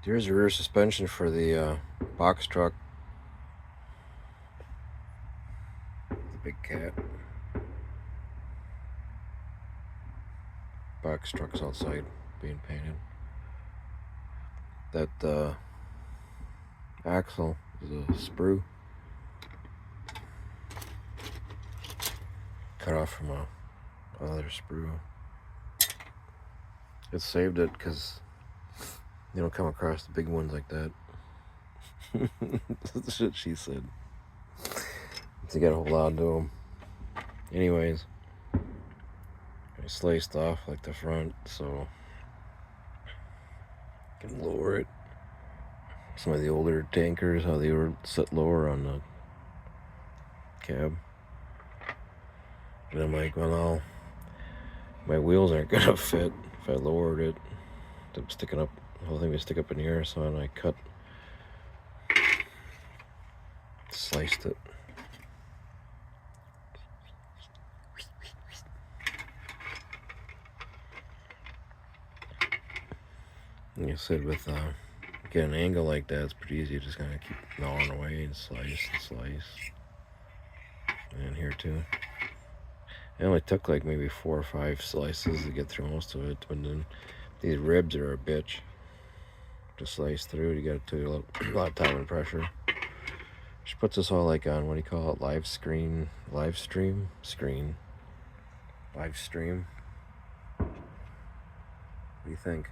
Here's the rear suspension for the box truck. The big cat. Box truck's outside being painted. That axle is a sprue cut off from another sprue. It saved it because you don't come across the big ones like that. That's the shit she said. So you gotta hold on to them. Anyways, I sliced off like the front so I can lower it. Some of the older tankers, how they were set lower on the cab. And I'm like, well, no, my wheels aren't gonna fit if I lowered it. I'm sticking up, the whole thing would stick up in the air, so then I sliced it. Like I said, with get an angle like that, it's pretty easy. You just kind of keep gnawing away and slice and slice. And here too. It only took like maybe 4 or 5 slices to get through most of it, but then these ribs are a bitch to slice through. You got to do a lot of time and pressure. She puts this all like on, what do you call it, live stream. What do you think?